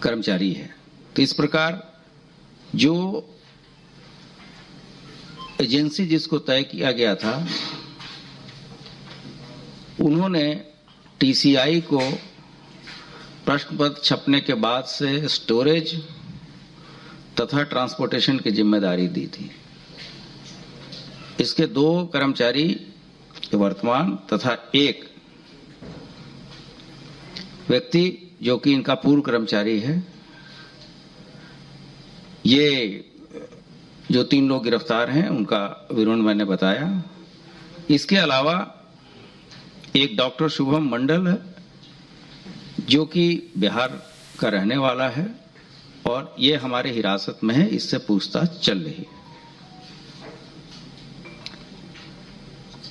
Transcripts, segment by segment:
कर्मचारी है। तो इस प्रकार जो एजेंसी जिसको तय किया गया था, उन्होंने टीसीआई को प्रश्न पत्र छपने के बाद से स्टोरेज तथा ट्रांसपोर्टेशन की जिम्मेदारी दी थी। इसके 2 कर्मचारी वर्तमान तथा एक व्यक्ति जो कि इनका पूर्व कर्मचारी है, ये जो 3 लोग गिरफ्तार हैं उनका विवरण मैंने बताया। इसके अलावा एक डॉक्टर शुभम मंडल है जो कि बिहार का रहने वाला है और ये हमारे हिरासत में है, इससे पूछताछ चल रही है।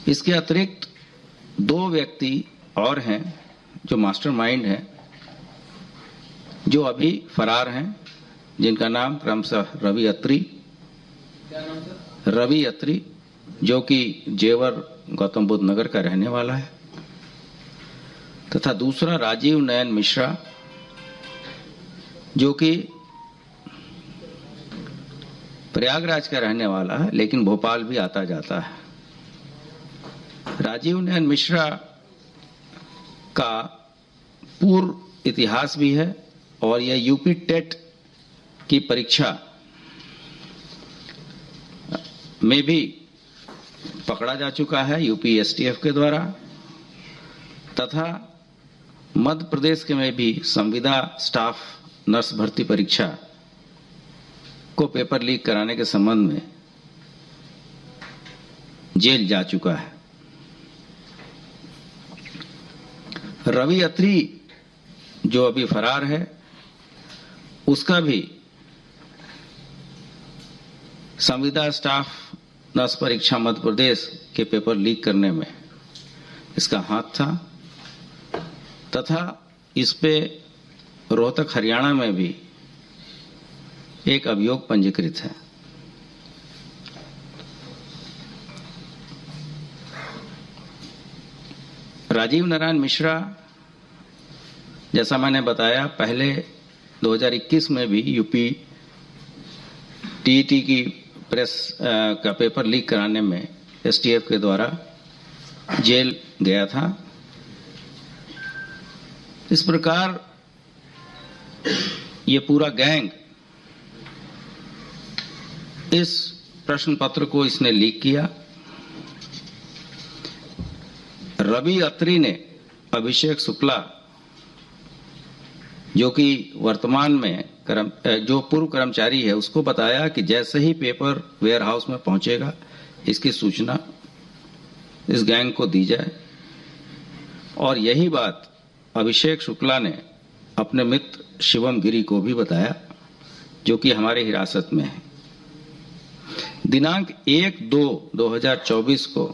इसके अतिरिक्त 2 व्यक्ति और हैं जो मास्टरमाइंड हैं, जो अभी फरार हैं, जिनका नाम क्रमशः रवि अत्री जो कि जेवर गौतम बुद्ध नगर का रहने वाला है, तथा दूसरा राजीव नयन मिश्रा जो कि प्रयागराज का रहने वाला है लेकिन भोपाल भी आता जाता है। राजीव नयन मिश्रा का पूर्व इतिहास भी है और यह यूपी टेट की परीक्षा में भी पकड़ा जा चुका है यूपी एसटीएफ के द्वारा, तथा मध्य प्रदेश के में भी संविदा स्टाफ नर्स भर्ती परीक्षा को पेपर लीक कराने के संबंध में जेल जा चुका है। रवि अत्री जो अभी फरार है, उसका भी संविदा स्टाफ नर्स परीक्षा मध्य प्रदेश के पेपर लीक करने में इसका हाथ था, तथा इस पे रोहतक हरियाणा में भी एक अभियोग पंजीकृत है। राजीव नारायण मिश्रा, जैसा मैंने बताया, पहले 2021 में भी यूपी टीईटी की प्रेस का पेपर लीक कराने में एसटीएफ के द्वारा जेल गया था। इस प्रकार ये पूरा गैंग इस प्रश्न पत्र को इसने लीक किया। रवि अत्री ने अभिषेक शुक्ला जो कि वर्तमान में जो पूर्व कर्मचारी है, उसको बताया कि जैसे ही पेपर वेयर हाउस में पहुंचेगा इसकी सूचना इस गैंग को दी जाए। और यही बात अभिषेक शुक्ला ने अपने मित्र शिवम गिरी को भी बताया जो कि हमारे हिरासत में है। दिनांक 1/2/2024 को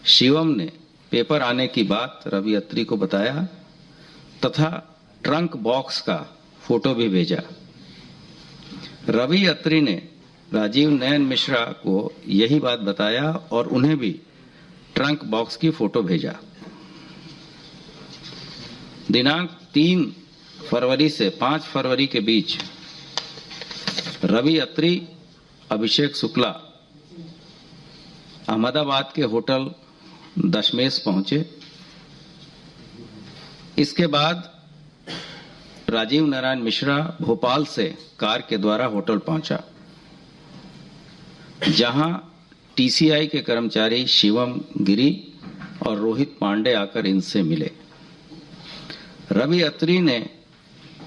शिवम ने पेपर आने की बात रवि अत्री को बताया तथा ट्रंक बॉक्स का फोटो भी भेजा। रवि अत्री ने राजीव नयन मिश्रा को यही बात बताया और उन्हें भी ट्रंक बॉक्स की फोटो भेजा। दिनांक 3 फरवरी से 5 फरवरी के बीच रवि अत्री, अभिषेक शुक्ला अहमदाबाद के होटल दशमेश पहुंचे। इसके बाद राजीव नारायण मिश्रा भोपाल से कार के द्वारा होटल पहुंचा, जहां टीसीआई के कर्मचारी शिवम गिरी और रोहित पांडे आकर इनसे मिले। रवि अत्री ने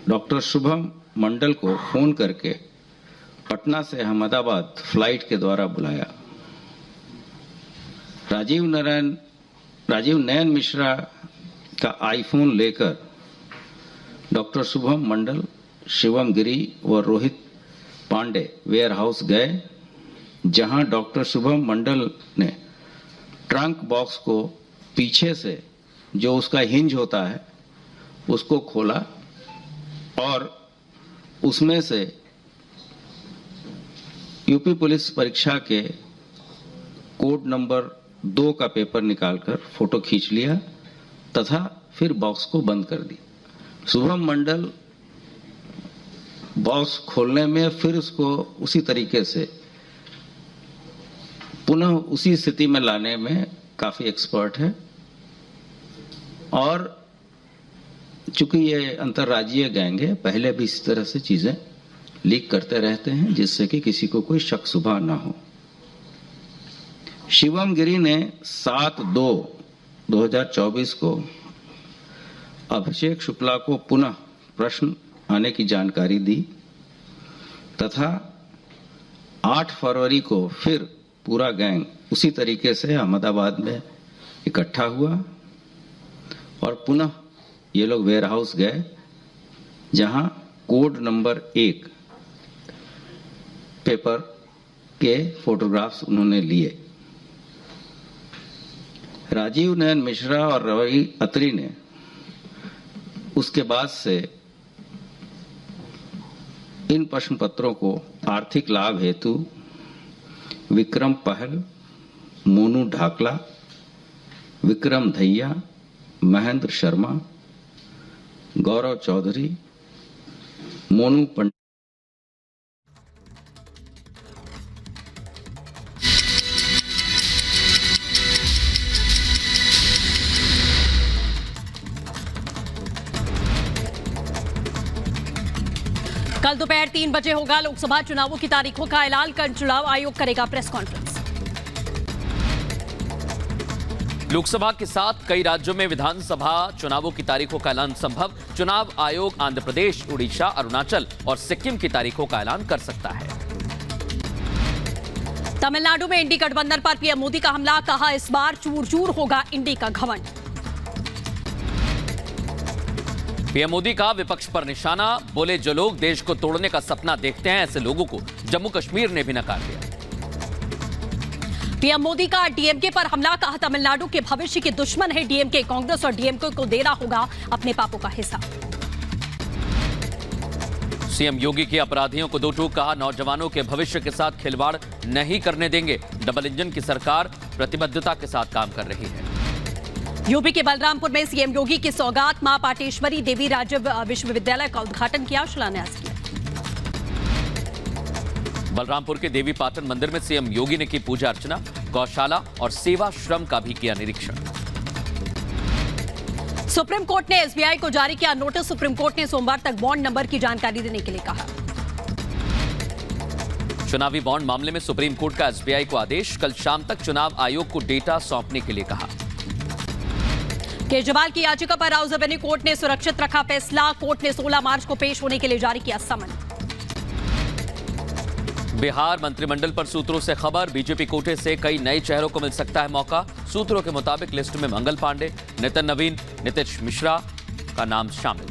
डॉक्टर शुभम मंडल को फोन करके पटना से अहमदाबाद फ्लाइट के द्वारा बुलाया। राजीव नयन मिश्रा का आईफोन लेकर डॉक्टर शुभम मंडल, शिवम गिरी व रोहित पांडे वेयर हाउस गए, जहां डॉक्टर शुभम मंडल ने ट्रंक बॉक्स को पीछे से, जो उसका हिंज होता है, उसको खोला और उसमें से यूपी पुलिस परीक्षा के कोड नंबर 2 का पेपर निकालकर फोटो खींच लिया तथा फिर बॉक्स को बंद कर दिया। शुभम मंडल बॉक्स खोलने में फिर उसको उसी तरीके से पुनः उसी स्थिति में लाने में काफी एक्सपर्ट है। और चूंकि ये अंतर्राज्यीय गैंग है, पहले भी इस तरह से चीजें लीक करते रहते हैं जिससे कि किसी को कोई शक शुबा ना हो। शिवम गिरी ने 7/2/2024 को अभिषेक शुक्ला को पुनः प्रश्न आने की जानकारी दी तथा 8 फरवरी को फिर पूरा गैंग उसी तरीके से अहमदाबाद में इकट्ठा हुआ और पुनः ये लोग वेयर हाउस गए जहां कोड नंबर 1 पेपर के फोटोग्राफ्स उन्होंने लिए। राजीव नयन मिश्रा और रवि अत्री ने उसके बाद से इन प्रश्न पत्रों को आर्थिक लाभ हेतु विक्रम पहल, मोनू ढाकला, विक्रम धैया, महेंद्र शर्मा, गौरव चौधरी, मोनू पंडित कल दोपहर 3 बजे होगा लोकसभा चुनावों की तारीखों का ऐलान। कर चुनाव आयोग करेगा प्रेस कॉन्फ्रेंस। लोकसभा के साथ कई राज्यों में विधानसभा चुनावों की तारीखों का ऐलान संभव। चुनाव आयोग आंध्र प्रदेश, उड़ीसा, अरुणाचल और सिक्किम की तारीखों का ऐलान कर सकता है। तमिलनाडु में इंडी गठबंधन पर पीएम मोदी का हमला, कहा इस बार चूर चूर होगा इंडी का घमंड। पीएम मोदी का विपक्ष पर निशाना, बोले जो लोग देश को तोड़ने का सपना देखते हैं ऐसे लोगों को जम्मू कश्मीर ने भी नकार दिया। पीएम मोदी का डीएमके पर हमला, कहा तमिलनाडु के भविष्य के दुश्मन है डीएमके। कांग्रेस और डीएमके को देना होगा अपने पापों का हिस्सा। सीएम योगी की अपराधियों को दो टूक, कहा नौजवानों के भविष्य के साथ खिलवाड़ नहीं करने देंगे। डबल इंजन की सरकार प्रतिबद्धता के साथ काम कर रही है। यूपी के बलरामपुर में सीएम योगी की सौगात, मां पाटेश्वरी देवी राज्य विश्वविद्यालय का उद्घाटन किया, शिलान्यास किया। बलरामपुर के देवी पाटन मंदिर में सीएम योगी ने की पूजा अर्चना, गौशाला और सेवा श्रम का भी किया निरीक्षण। सुप्रीम कोर्ट ने एसबीआई को जारी किया नोटिस। सुप्रीम कोर्ट ने सोमवार तक बॉन्ड नंबर की जानकारी देने के लिए कहा। चुनावी बॉन्ड मामले में सुप्रीम कोर्ट का एसबीआई को आदेश, कल शाम तक चुनाव आयोग को डेटा सौंपने के लिए कहा। केजरीवाल की याचिका पर राउज एवेन्यू कोर्ट ने सुरक्षित रखा फैसला। कोर्ट ने 16 मार्च को पेश होने के लिए जारी किया समन। बिहार मंत्रिमंडल पर सूत्रों से खबर, बीजेपी कोटे से कई नए चेहरों को मिल सकता है मौका। सूत्रों के मुताबिक लिस्ट में मंगल पांडे, नितिन नवीन, नीतीश मिश्रा का नाम शामिल।